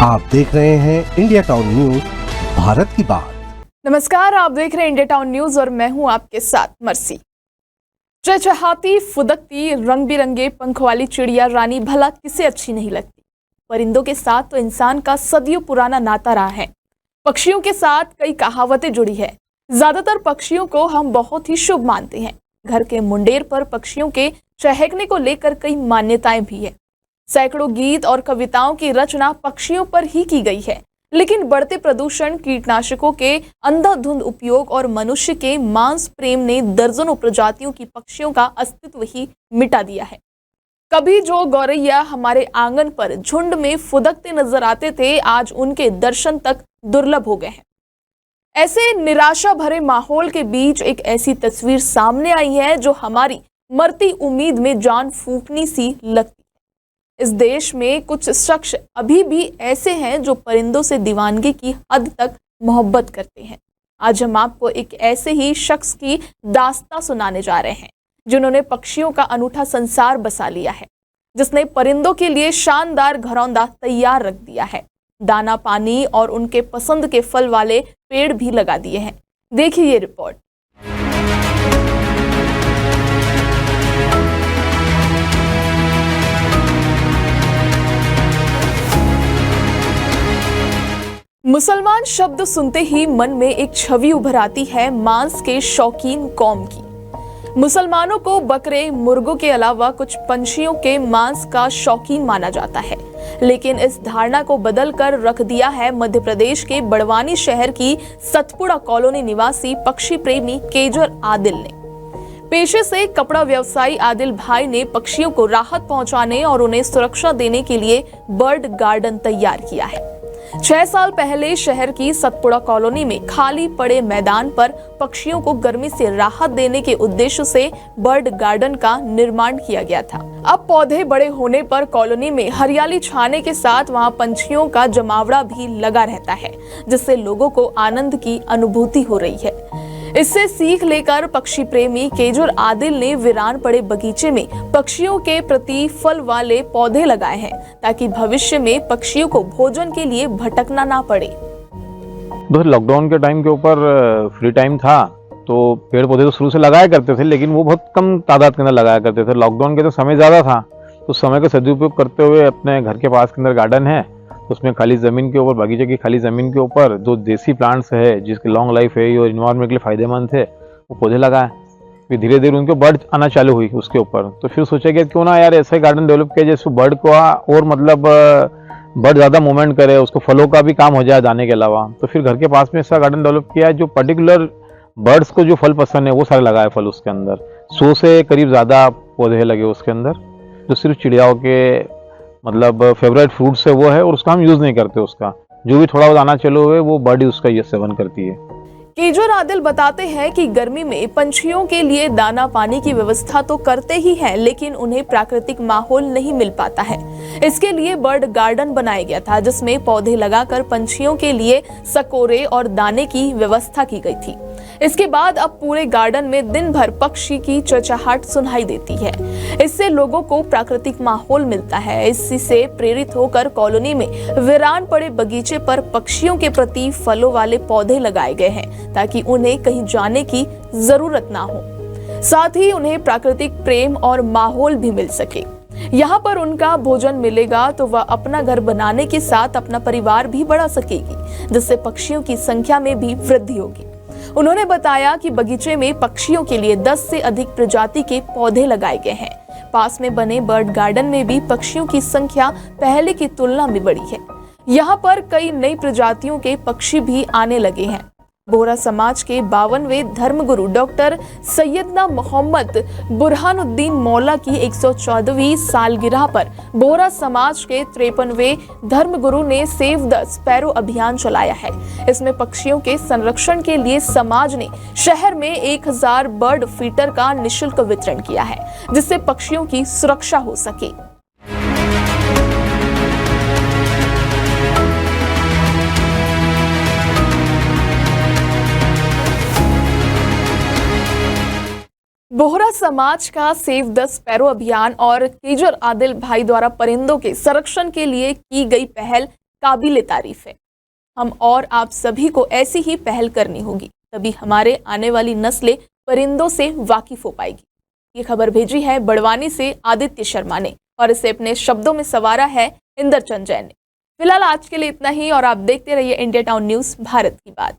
आप देख रहे हैं इंडिया टाउन न्यूज, भारत की बात। नमस्कार, आप देख रहे हैं इंडिया टाउन न्यूज और मैं हूं आपके साथ मर्सी। चहचहाती, फुदकती, रंग बिरंगे पंख वाली चिड़िया रानी भला किसे अच्छी नहीं लगती। परिंदों के साथ तो इंसान का सदियों पुराना नाता रहा है। पक्षियों के साथ कई कहावतें जुड़ी है। ज्यादातर पक्षियों को हम बहुत ही शुभ मानते हैं। घर के मुंडेर पर पक्षियों के चहकने को लेकर कई मान्यताएं भी है। सैकड़ों गीत और कविताओं की रचना पक्षियों पर ही की गई है, लेकिन बढ़ते प्रदूषण, कीटनाशकों के अंधाधुंध उपयोग और मनुष्य के मांस प्रेम ने दर्जनों प्रजातियों की पक्षियों का अस्तित्व ही मिटा दिया है। कभी जो गौरैया हमारे आंगन पर झुंड में फुदकते नजर आते थे, आज उनके दर्शन तक दुर्लभ हो गए हैं। ऐसे निराशा भरे माहौल के बीच एक ऐसी तस्वीर सामने आई है जो हमारी मरती उम्मीद में जान फूंकनी सी लगती। इस देश में कुछ शख्स अभी भी ऐसे हैं जो परिंदों से दीवानगी की हद तक मोहब्बत करते हैं। आज हम आपको एक ऐसे ही शख्स की दास्तां सुनाने जा रहे हैं जिन्होंने पक्षियों का अनूठा संसार बसा लिया है, जिसने परिंदों के लिए शानदार घरौंदा तैयार रख दिया है। दाना, पानी और उनके पसंद के फल वाले पेड़ भी लगा दिए हैं। देखिए ये रिपोर्ट। मुसलमान शब्द सुनते ही मन में एक छवि उभर आती है मांस के शौकीन कौम की। मुसलमानों को बकरे, मुर्गों के अलावा कुछ पंछियों के मांस का शौकीन माना जाता है, लेकिन इस धारणा को बदलकर रख दिया है मध्य प्रदेश के बड़वानी शहर की सतपुड़ा कॉलोनी निवासी पक्षी प्रेमी केजर आदिल ने। पेशे से कपड़ा व्यवसायी आदिल भाई ने पक्षियों को राहत पहुंचाने और उन्हें सुरक्षा देने के लिए बर्ड गार्डन तैयार किया है। 6 साल पहले शहर की सतपुड़ा कॉलोनी में खाली पड़े मैदान पर पक्षियों को गर्मी से राहत देने के उद्देश्य से बर्ड गार्डन का निर्माण किया गया था। अब पौधे बड़े होने पर कॉलोनी में हरियाली छाने के साथ वहां पंछियों का जमावड़ा भी लगा रहता है, जिससे लोगों को आनंद की अनुभूति हो रही है। इससे सीख लेकर पक्षी प्रेमी केजर आदिल ने वीरान पड़े बगीचे में पक्षियों के प्रति फल वाले पौधे लगाए हैं, ताकि भविष्य में पक्षियों को भोजन के लिए भटकना ना पड़े। लॉकडाउन के टाइम के ऊपर फ्री टाइम था तो पेड़ पौधे तो शुरू से लगाया करते थे, लेकिन वो बहुत कम तादाद के अंदर लगाया करते थे। लॉकडाउन के तो समय ज़्यादा था, तो समय का सदुपयोग करते हुए अपने घर के पास के अंदर गार्डन है, उसमें खाली ज़मीन के ऊपर, बगीचे की खाली ज़मीन के ऊपर जो देसी प्लांट्स है जिसकी लॉन्ग लाइफ है और इन्वायरमेंट के लिए फ़ायदेमंद थे, वो पौधे लगाए। फिर धीरे धीरे उनके बर्ड आना चालू हुई उसके ऊपर। तो फिर सोचा कि क्यों ना यार ऐसा गार्डन डेवलप किया जैसे बर्ड को और मतलब बर्ड ज़्यादा मूवमेंट करे, उसको फलों का भी काम हो जाए दाने के अलावा। तो फिर घर के पास में ऐसा गार्डन डेवलप किया जो पर्टिकुलर बर्ड्स को जो फल पसंद है वो सारे लगाए फल उसके अंदर। 100 से करीब ज़्यादा पौधे लगे उसके अंदर, जो सिर्फ चिड़ियाओं के मतलब फेवरेट फ्रूट्स है वो है, और उसका हम यूज नहीं करते। उसका जो भी थोड़ा बहुत आना चलो हुए वो बर्ड उसका ये सेवन करती है। केजर आदिल बताते हैं कि गर्मी में पंछियों के लिए दाना पानी की व्यवस्था तो करते ही हैं, लेकिन उन्हें प्राकृतिक माहौल नहीं मिल पाता है। इसके लिए बर्ड गार्डन बनाया गया था, जिसमें पौधे लगाकर पंछियों के लिए सकोरे और दाने की व्यवस्था की गई थी। इसके बाद अब पूरे गार्डन में दिन भर पक्षी की चहचहाहट सुनाई देती है। इससे लोगों को प्राकृतिक माहौल मिलता है। इसी से प्रेरित होकर कॉलोनी में वीरान पड़े बगीचे पर पक्षियों के प्रति फलों वाले पौधे लगाए गए हैं, ताकि उन्हें कहीं जाने की जरूरत ना हो, साथ ही उन्हें प्राकृतिक प्रेम और माहौल भी मिल सके। यहाँ पर उनका भोजन मिलेगा तो वह अपना घर बनाने के साथ अपना परिवार भी बढ़ा सकेगी, जिससे पक्षियों की संख्या में भी वृद्धि होगी। उन्होंने बताया कि बगीचे में पक्षियों के लिए 10 से अधिक प्रजाति के पौधे लगाए गए हैं। पास में बने बर्ड गार्डन में भी पक्षियों की संख्या पहले की तुलना में बढ़ी है। यहाँ पर कई नई प्रजातियों के पक्षी भी आने लगे हैं। बोहरा समाज के 52वें धर्मगुरु डॉक्टर सैयदना मोहम्मद बुरहानुद्दीन मौला की 114वीं सालगिरह पर बोहरा समाज के 53वें धर्मगुरु ने सेव द स्पैरो अभियान चलाया है। इसमें पक्षियों के संरक्षण के लिए समाज ने शहर में 1000 बर्ड फीटर का निःशुल्क वितरण किया है, जिससे पक्षियों की सुरक्षा हो सके। बोहरा समाज का सेव द स्पैरो अभियान और केजर आदिल भाई द्वारा परिंदों के संरक्षण के लिए की गई पहल काबिले तारीफ है। हम और आप सभी को ऐसी ही पहल करनी होगी, तभी हमारे आने वाली नस्लें परिंदों से वाकिफ हो पाएगी। ये खबर भेजी है बड़वानी से आदित्य शर्मा ने और इसे अपने शब्दों में संवारा है इंद्रचंद जैन ने। फिलहाल आज के लिए इतना ही और आप देखते रहिए इंडिया टाउन न्यूज़, भारत की बात।